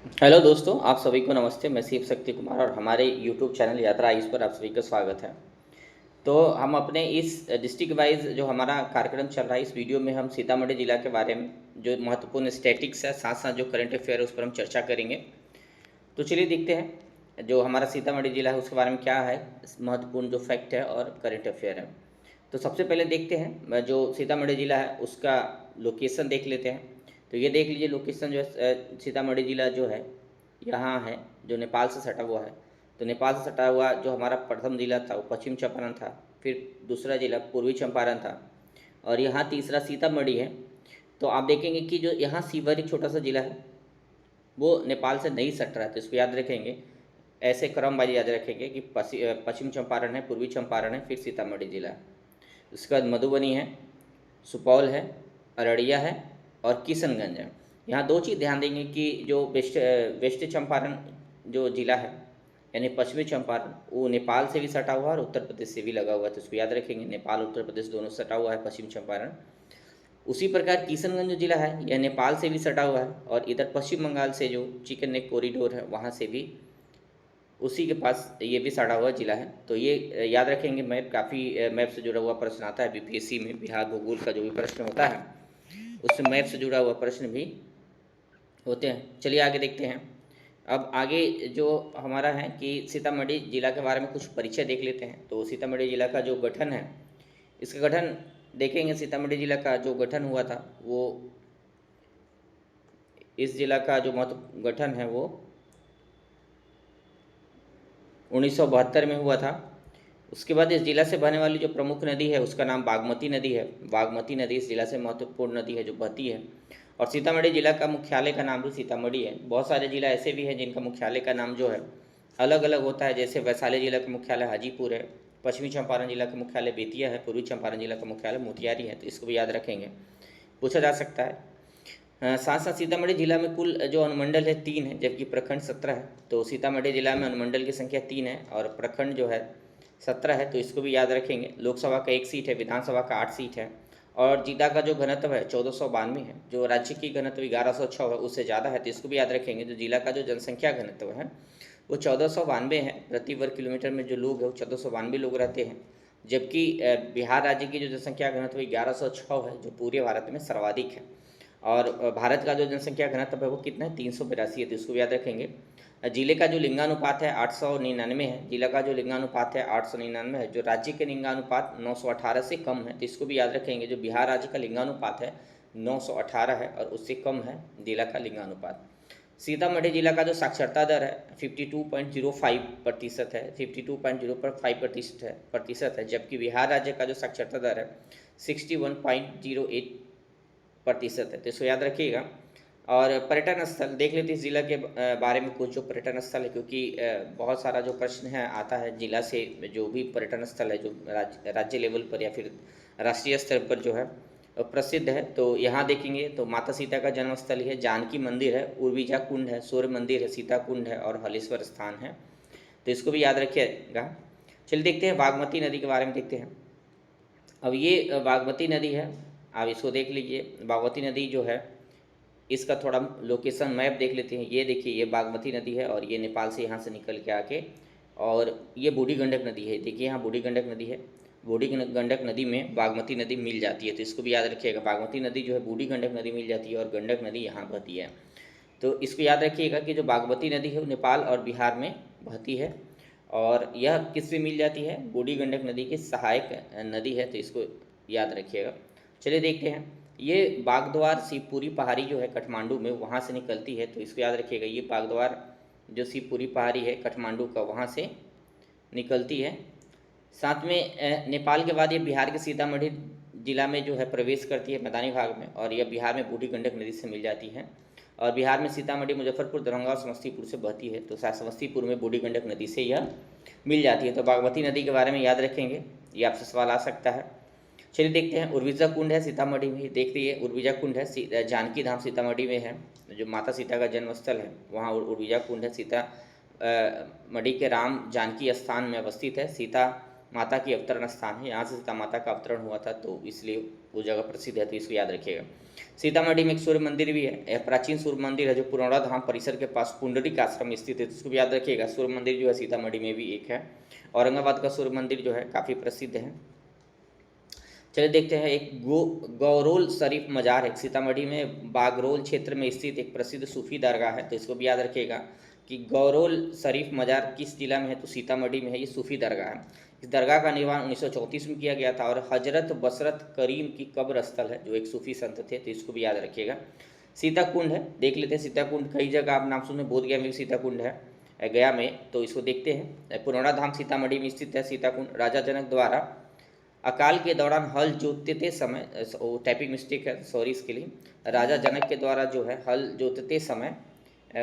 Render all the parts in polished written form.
Hello दोस्तों, आप सभी को नमस्ते। मैं शिव शक्ति कुमार और हमारे यूट्यूब चैनल यात्रा आइस पर आप सभी का स्वागत है। तो हम अपने इस डिस्ट्रिक्ट वाइज जो हमारा कार्यक्रम चल रहा है, इस वीडियो में हम सीतामढ़ी जिला के बारे में जो महत्वपूर्ण स्टैटिक्स है, साथ साथ जो करंट अफेयर है उस पर हम चर्चा करेंगे। तो चलिए देखते हैं जो हमारा सीतामढ़ी जिला है उसके बारे में क्या है महत्वपूर्ण जो फैक्ट है और करंट अफेयर है। तो सबसे पहले देखते हैं जो सीतामढ़ी जिला है उसका लोकेशन देख लेते हैं। तो ये देख लीजिए लोकेशन जो है, सीतामढ़ी जिला जो है यहाँ है, जो नेपाल से सटा हुआ है। तो नेपाल से सटा हुआ जो हमारा प्रथम जिला था वो पश्चिम चंपारण था, फिर दूसरा जिला पूर्वी चंपारण था और यहाँ तीसरा सीतामढ़ी है। तो आप देखेंगे कि जो यहाँ सीवर एक छोटा सा जिला है वो नेपाल से नहीं सट रहा है, तो इसको याद रखेंगे। ऐसे क्रम वाइज याद रखेंगे कि पश्चिम चंपारण है, पूर्वी चंपारण है, फिर सीतामढ़ी जिला है। उसके बाद मधुबनी है, सुपौल है, अररिया है और किशनगंज है। यहाँ दो चीज़ ध्यान देंगे कि जो वेस्ट चंपारण जो जिला है यानी पश्चिमी चंपारण वो नेपाल से भी सटा हुआ है और उत्तर प्रदेश से भी लगा हुआ है, तो इसको याद रखेंगे। नेपाल उत्तर प्रदेश दोनों सटा हुआ है पश्चिम चंपारण। उसी प्रकार किशनगंज जो जिला है यह नेपाल से भी सटा हुआ है और इधर पश्चिम बंगाल से जो चिकन नेक कॉरिडोर है वहाँ से भी उसी के पास ये भी सटा हुआ जिला है। तो ये याद रखेंगे। मैप काफ़ी मैप से जुड़ा हुआ प्रश्न आता है बीपीएससी में, बिहार भूगोल का जो भी प्रश्न होता है उससे मैप से जुड़ा हुआ प्रश्न भी होते हैं। चलिए आगे देखते हैं। अब आगे जो हमारा है कि सीतामढ़ी जिला के बारे में कुछ परिचय देख लेते हैं। तो सीतामढ़ी जिला का जो गठन है, इसका गठन देखेंगे। सीतामढ़ी जिला का जो गठन हुआ था वो, इस जिला का जो महत्व गठन है वो 1972 में हुआ था। उसके बाद इस जिला से बहने वाली जो प्रमुख नदी है उसका नाम बागमती नदी है। बागमती नदी इस जिला से महत्वपूर्ण नदी है जो बहती है। और सीतामढ़ी जिला का मुख्यालय का नाम भी सीतामढ़ी है। बहुत सारे जिला ऐसे भी हैं जिनका मुख्यालय का नाम जो है अलग अलग होता है, जैसे वैशाली जिला का मुख्यालय हाजीपुर है, पश्चिमी चंपारण जिला का मुख्यालय बेतिया है, पूर्वी चंपारण जिला का मुख्यालय मोतिहारी है। तो इसको भी याद रखेंगे, पूछा जा सकता है। साथ साथ सीतामढ़ी जिला में कुल जो अनुमंडल है 3 है, जबकि प्रखंड 17 है। तो सीतामढ़ी जिला में अनुमंडल की संख्या 3 है और प्रखंड जो है 17 है, तो इसको भी याद रखेंगे। लोकसभा का 1 सीट है, विधानसभा का 8 सीट है और जिला का जो घनत्व है 1492 है, जो राज्य की घनत्व 1106 है उससे ज़्यादा है, तो इसको भी याद रखेंगे। जो जिला का जो जनसंख्या घनत्व है वो 1492 है। प्रति वर्ग किलोमीटर में जो लोग है वो 1492 लोग रहते हैं, जबकि बिहार राज्य की जो जनसंख्या घनत्व 1106 है, जो पूरे भारत में सर्वाधिक है। और भारत का जो जनसंख्या घनत्व है वो कितना है, 382 है, तो इसको भी याद रखेंगे। जिले का जो लिंगानुपात है 899 है। जिला का जो लिंगानुपात है 899 है, जो राज्य के लिंगानुपात 918 से कम है, तो इसको भी याद रखेंगे। जो बिहार राज्य का लिंगानुपात है 918 है और उससे कम है जिला का लिंगानुपात। सीतामढ़ी जिला का जो साक्षरता दर है 52.05% है, 52.05% है, जबकि बिहार राज्य का जो साक्षरता दर है 61.08% है, तो इसको याद रखिएगा। और पर्यटन स्थल देख लेते हैं इस जिला के बारे में कुछ जो पर्यटन स्थल है, क्योंकि बहुत सारा जो प्रश्न है आता है जिला से, जो भी पर्यटन स्थल है जो राज्य लेवल पर या फिर राष्ट्रीय स्तर पर जो है प्रसिद्ध है। तो यहाँ देखेंगे तो माता सीता का जन्म स्थल है, जानकी मंदिर है, उर्विजा कुंड है, सूर्य मंदिर है, सीता कुंड है और हलेश्वर स्थान है, तो इसको भी याद रखिएगा। चलिए देखते हैं बागमती नदी के बारे में देखते हैं। अब ये बागमती नदी है, आप इसको देख लीजिए। बागमती नदी जो है इसका थोड़ा लोकेशन मैप देख लेते हैं। ये देखिए ये बागमती नदी है और ये नेपाल से यहाँ से निकल के आके और ये बूढ़ी गंडक नदी है। देखिए यहाँ बूढ़ी गंडक नदी है, बूढ़ी गंडक नदी में बागमती नदी मिल जाती है, तो इसको भी याद रखिएगा। बागमती नदी जो है बूढ़ी गंडक नदी मिल जाती है और गंडक नदी यहाँ बहती है, तो इसको याद रखिएगा कि जो बागमती नदी है वो नेपाल और बिहार में बहती है और यह किस से मिल जाती है, बूढ़ी गंडक नदी की सहायक नदी है, तो इसको याद रखिएगा। चलिए देखते हैं। ये बागद्वार शिवपुरी पहाड़ी जो है काठमांडू में वहाँ से निकलती है, तो इसको याद रखिएगा। ये बागद्वार जो शिवपुरी पहाड़ी है काठमांडू का वहाँ से निकलती है। साथ में नेपाल के बाद ये बिहार के सीतामढ़ी जिला में जो है प्रवेश करती है मैदानी भाग में, और यह बिहार में बूढ़ी गंडक नदी से मिल जाती है। और बिहार में सीतामढ़ी, मुजफ्फरपुर, दरभंगा और समस्तीपुर से बहती है, तो समस्तीपुर में बूढ़ी गंडक नदी से यह मिल जाती है। तो बागमती नदी के बारे में याद रखेंगे, ये आपसे सवाल आ सकता है। चलिए देखते हैं। उर्विजा कुंड है सीतामढ़ी में, देख लीजिए उर्विजा कुंड है। जानकी धाम सीतामढ़ी में है, जो माता सीता का जन्म स्थल है वहाँ उर्विजा कुंड है। सीता मढ़ी के राम जानकी स्थान में अवस्थित है। सीता माता की अवतरण स्थान है, यहाँ से सीता माता का अवतरण हुआ था, तो इसलिए वो जगह प्रसिद्ध है, तो इसको याद रखिएगा। सीतामढ़ी में एक सूर्य मंदिर भी है, यह प्राचीन सूर्य मंदिर है जो पुनौरा धाम परिसर के पास पुंडरीक आश्रम में स्थित है, तो इसको भी याद रखिएगा। सूर्य मंदिर जो है सीतामढ़ी में भी एक है। औरंगाबाद का सूर्य मंदिर जो है काफ़ी प्रसिद्ध है। चलिए देखते हैं, एक गौरोल शरीफ मज़ार है सीतामढ़ी में, बागरोल क्षेत्र में स्थित एक प्रसिद्ध सूफी दरगाह है, तो इसको भी याद रखिएगा कि गौरोल शरीफ मज़ार किस जिला में है, तो सीतामढ़ी में है, ये सूफी दरगाह है। इस दरगाह का निर्माण 1934 में किया गया था और हजरत बसरत करीम की कब्र स्थल है, जो एक सूफी संत थे, तो इसको भी याद रखिएगा। सीताकुंड है, देख लेते हैं सीताकुंड, कई जगह आप नाम सुने, बोधगया में भी सीताकुंड है, गया में, तो इसको देखते हैं। पुनौरा धाम सीतामढ़ी में स्थित है सीताकुंड। राजा जनक द्वारा अकाल के दौरान हल जोतते समय, टाइपिंग मिस्टेक है, सॉरी इसके लिए, राजा जनक के द्वारा जो है हल जोतते समय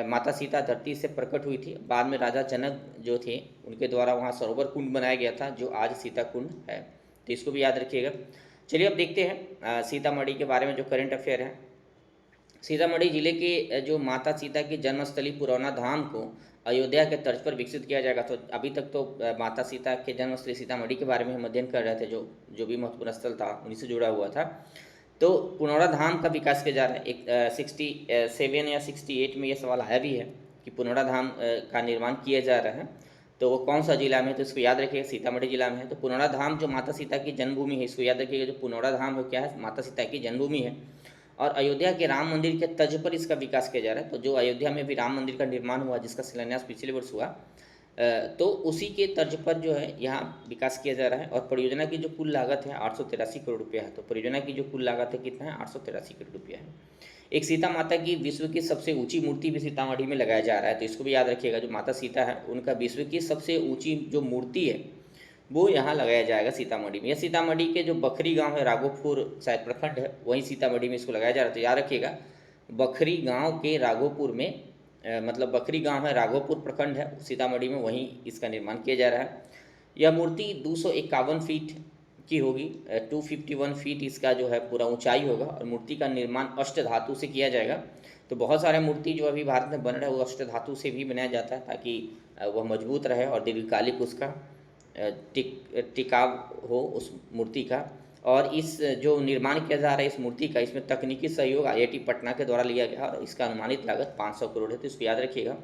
माता सीता धरती से प्रकट हुई थी। बाद में राजा जनक जो थे उनके द्वारा वहाँ सरोवर कुंड बनाया गया था, जो आज सीता कुंड है, तो इसको भी याद रखिएगा। चलिए अब देखते हैं सीतामढ़ी के बारे में जो करंट अफेयर है। सीतामढ़ी जिले के जो माता सीता की जन्मस्थली पुरौना धाम को अयोध्या के तर्ज पर विकसित किया जाएगा। तो अभी तक तो माता सीता के जन्मस्थली सीतामढ़ी के बारे में हम अध्ययन कर रहे थे, जो भी महत्वपूर्ण स्थल था उन्हीं से जुड़ा हुआ था। तो पुनौरा धाम का विकास किया जा रहा है। एक 67 या 68 में ये सवाल आया भी है कि पुनौरा धाम का निर्माण किया जा रहा है, तो वो कौन सा जिला में है, तो इसको याद रखिएगा, सीतामढ़ी जिला में है। तो पुनौरा धाम जो माता सीता की जन्मभूमि है, इसको याद रखिएगा, जो पुनौरा धाम है क्या है, माता सीता की जन्मभूमि है। और अयोध्या के राम मंदिर के तर्ज पर इसका विकास किया जा रहा है। तो जो अयोध्या में भी राम मंदिर का निर्माण हुआ, जिसका शिलान्यास पिछले वर्ष हुआ, तो उसी के तर्ज पर जो है यहाँ विकास किया जा रहा है। और परियोजना की जो कुल लागत है 883 करोड़ रुपया है। तो परियोजना की जो कुल लागत है कितना है, 883 करोड़ रुपया है। एक सीता माता की विश्व की सबसे ऊंची मूर्ति भी सीतामढ़ी में लगाया जा रहा है, तो इसको भी याद रखिएगा। जो माता सीता है उनका विश्व की सबसे ऊँची जो मूर्ति है वो यहाँ लगाया जाएगा सीतामढ़ी में। यह सीतामढ़ी के जो बखरी गांव है, राघोपुर शायद प्रखंड है, वहीं सीतामढ़ी में इसको लगाया जा रहा है। तो याद रखिएगा, बखरी गांव के राघोपुर में, मतलब बखरी गांव है, राघोपुर प्रखंड है सीतामढ़ी में, वहीं इसका निर्माण किया जा रहा है। यह मूर्ति 251 फीट की होगी, 251 फीट इसका जो है पूरा ऊंचाई होगा। और मूर्ति का निर्माण अष्ट धातु से किया जाएगा। तो बहुत सारे मूर्ति जो अभी भारत में बन रहा है वो अष्ट धातु से भी बनाया जाता है, ताकि वह मजबूत रहे और दीर्घकालिक उसका टिकाव हो उस मूर्ति का। और इस जो निर्माण किया जा रहा है इस मूर्ति का, इसमें तकनीकी सहयोग IIT पटना के द्वारा लिया गया और इसका अनुमानित लागत 500 करोड़ है। तो इसको याद रखिएगा।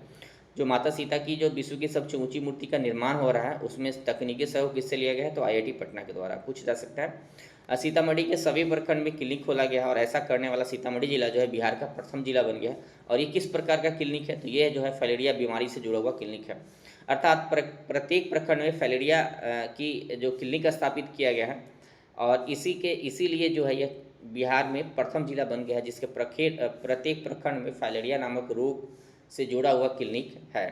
जो माता सीता की जो विश्व की सबसे ऊंची मूर्ति का निर्माण हो रहा है उसमें तकनीकी सहयोग किससे लिया गया है, तो IIT पटना के द्वारा। पूछ जा सकता है। सीतामढ़ी के सभी प्रखंड में क्लिनिक खोला गया है और ऐसा करने वाला सीतामढ़ी जिला जो है बिहार का प्रथम जिला बन गया है। और ये किस प्रकार का क्लिनिक है, तो ये जो है फैलेरिया बीमारी से जुड़ा हुआ क्लिनिक है। अर्थात प्रत्येक प्रखंड में फैलेरिया की जो क्लिनिक स्थापित किया गया है और इसीलिए जो है यह बिहार में प्रथम जिला बन गया है, जिसके प्रत्येक प्रखंड में फैलेरिया नामक रोग से जुड़ा हुआ क्लिनिक है।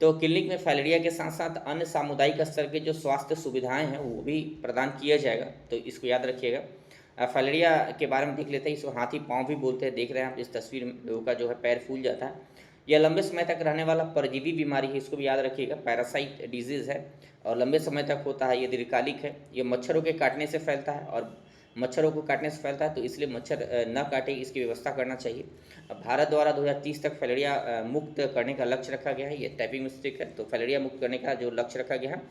तो क्लिनिक में फैलेरिया के साथ साथ अन्य सामुदायिक स्तर के जो स्वास्थ्य सुविधाएं हैं वो भी प्रदान किया जाएगा, तो इसको याद रखिएगा। फैलेरिया के बारे में देख लेते हैं। इसको हाथी पाँव भी बोलते हैं, देख रहे हैं आप इस तस्वीर में, लोगों का जो है पैर फूल जाता है। यह लंबे समय तक रहने वाला परजीवी बीमारी है, इसको भी याद रखिएगा, पैरासाइट डिजीज़ है और लंबे समय तक होता है। ये दीर्घकालिक है, ये मच्छरों के काटने से फैलता है और मच्छरों को काटने से फैलता है, तो इसलिए मच्छर न काटे इसकी व्यवस्था करना चाहिए। अब भारत द्वारा 2030 तक फैलेरिया मुक्त करने का लक्ष्य रखा गया है। ये टाइपिंग मिस्टेक है, तो फैलेरिया मुक्त करने का जो लक्ष्य रखा गया है।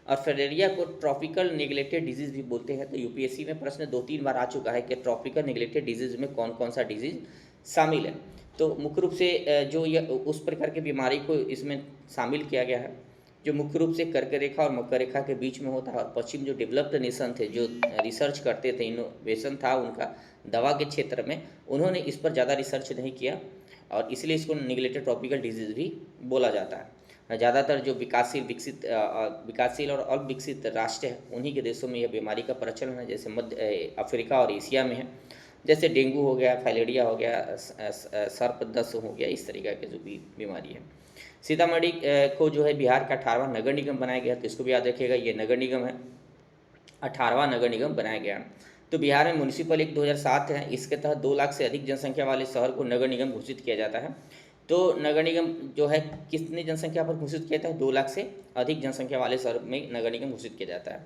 और फैलेरिया को ट्रॉपिकल नेग्लेक्टेड डिजीज़ भी बोलते हैं। तो UPSC में प्रश्न 2-3 बार आ चुका है कि ट्रॉपिकल नेग्लेक्टेड डिजीज़ में कौन कौन सा डिजीज़ शामिल है। तो मुख्य रूप से जो यह उस प्रकार की बीमारी को इसमें शामिल किया गया है जो मुख्य रूप से कर्क रेखा और मकर रेखा के बीच में होता है। और पश्चिम जो डेवलप्ड नेशन थे, जो रिसर्च करते थे, इनोवेशन था उनका दवा के क्षेत्र में, उन्होंने इस पर ज़्यादा रिसर्च नहीं किया और इसलिए इसको नेग्लेक्टेड ट्रॉपिकल डिजीज़ भी बोला जाता है। ज़्यादातर जो विकासशील और अल्पविकसित राष्ट्र हैं उन्हीं के देशों में यह बीमारी का प्रचलन है, जैसे मध्य अफ्रीका और एशिया में है। जैसे डेंगू हो गया, फैलेरिया हो गया, सर्पदंश हो गया, इस तरीके की जो भी बीमारी है। सीतामढ़ी को जो है बिहार का 18वां नगर निगम बनाया गया, तो इसको भी याद रखिएगा। ये नगर निगम है, 18वां नगर निगम बनाया गया। तो बिहार में म्यूनिसिपल एक्ट 2007 है, इसके तहत 2 लाख से अधिक जनसंख्या वाले शहर को नगर निगम घोषित किया जाता है। तो नगर निगम जो है कितनी जनसंख्या पर घोषित किया जाता है, 2 लाख से अधिक जनसंख्या वाले शहर में नगर निगम घोषित किया जाता है।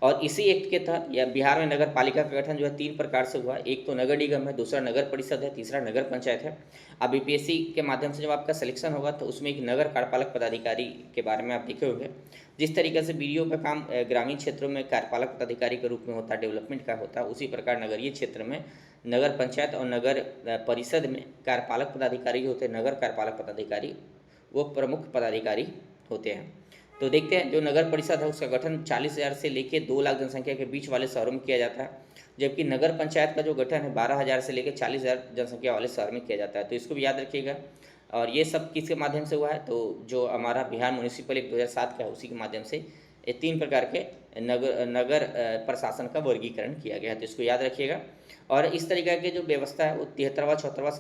और इसी एक्ट के तहत या बिहार में नगर पालिका का गठन जो है 3 प्रकार से हुआ है। एक तो नगर निगम है, दूसरा नगर परिषद है, तीसरा नगर पंचायत है। अब बीपीएससी के माध्यम से जब आपका सिलेक्शन होगा तो उसमें एक नगर कार्यपालक पदाधिकारी के बारे में आप देखे होंगे। जिस तरीके से बीडीओ का काम ग्रामीण क्षेत्रों में कार्यपालक पदाधिकारी के रूप में होता है, डेवलपमेंट का होता है, उसी प्रकार नगरीय क्षेत्र में नगर पंचायत और नगर परिषद में कार्यपालक पदाधिकारी जो होते हैं, नगर कार्यपालक पदाधिकारी, वो प्रमुख पदाधिकारी होते हैं। तो देखते हैं, जो नगर परिषद है उसका गठन 40,000 से लेकर 2 लाख जनसंख्या के बीच वाले शहरों में किया जाता है, जबकि नगर पंचायत का जो गठन है 12,000 से लेकर 40,000 जनसंख्या वाले शहर में किया जाता है। तो इसको भी याद रखिएगा। और ये सब किसके माध्यम से हुआ है, तो जो हमारा बिहार म्यूनिसिपल एक्ट 2007 का है उसी के माध्यम से ये 3 प्रकार के नगर प्रशासन का वर्गीकरण किया गया है। तो इसको याद रखिएगा। और इस तरीके की जो व्यवस्था है वो 73वां 74वां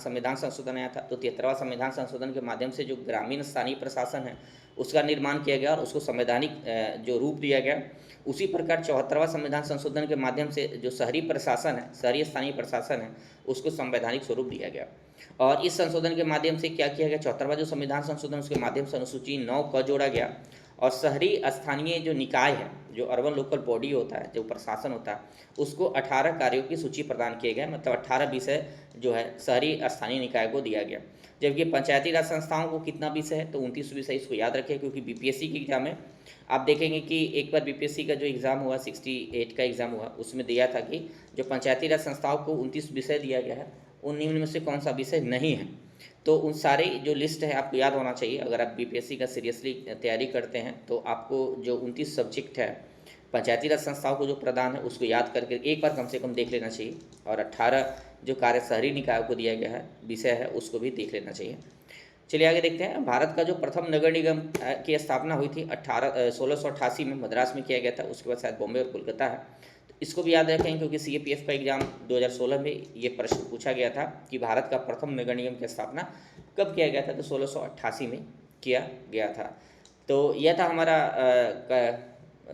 संविधान संशोधन आया था। तो 73वां संविधान संशोधन के माध्यम से जो ग्रामीण स्थानीय प्रशासन है उसका निर्माण किया गया और उसको संवैधानिक जो रूप दिया गया। उसी प्रकार 74वां संविधान संशोधन के माध्यम से जो शहरी प्रशासन है, शहरी स्थानीय प्रशासन है, उसको संवैधानिक स्वरूप दिया गया। और इस संशोधन के माध्यम से क्या किया गया, 74वां जो संविधान संशोधन उसके माध्यम से अनुसूची 9 क जोड़ा गया और शहरी स्थानीय जो निकाय है, जो अर्बन लोकल बॉडी होता है, जो प्रशासन होता है, उसको 18 कार्यों की सूची प्रदान किए गए। मतलब 18 विषय जो है शहरी स्थानीय निकाय को दिया गया। जबकि पंचायती राज संस्थाओं को कितना विषय है, तो 29 विषय। इसको याद रखें क्योंकि बीपीएससी के एग्जाम में आप देखेंगे कि एक बार बीपीएससी का जो एग्ज़ाम हुआ 68 का एग्ज़ाम हुआ, उसमें दिया था कि जो पंचायती राज संस्थाओं को 29 विषय दिया गया है, उन निम्न में से कौन सा विषय नहीं है। तो उन सारे जो लिस्ट है आपको याद होना चाहिए। अगर आप बीपीएससी का सीरियसली तैयारी करते हैं तो आपको जो 29 सब्जेक्ट है पंचायती राज संस्थाओं को जो प्रदान है उसको याद करके एक बार कम से कम देख लेना चाहिए। और 18 जो कार्य शहरी निकायों को दिया गया है विषय है उसको भी देख लेना चाहिए। चलिए आगे देखते हैं। भारत का जो प्रथम नगर निगम की स्थापना हुई थी 1688 में मद्रास में किया गया था। उसके बाद शायद बॉम्बे और कोलकाता है। तो इसको भी याद रखें क्योंकि सीएपीएफ का एग्जाम 2016 में ये प्रश्न पूछा गया था कि भारत का प्रथम नगर निगम की स्थापना कब किया गया था, तो 1688 में किया गया था। तो यह था हमारा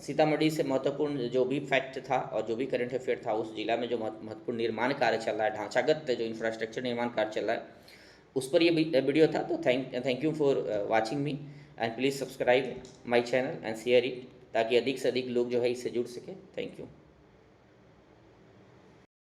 सीतामढ़ी से महत्वपूर्ण जो भी फैक्ट था और जो भी करंट अफेयर था उस जिला में जो महत्वपूर्ण निर्माण कार्य चल रहा है, ढांचागत जो इंफ्रास्ट्रक्चर निर्माण कार्य चल रहा है, उस पर ये वीडियो था। तो thank you for watching me and please subscribe my channel and share it, ताकि अधिक से अधिक लोग जो है इससे जुड़ सके। Thank you.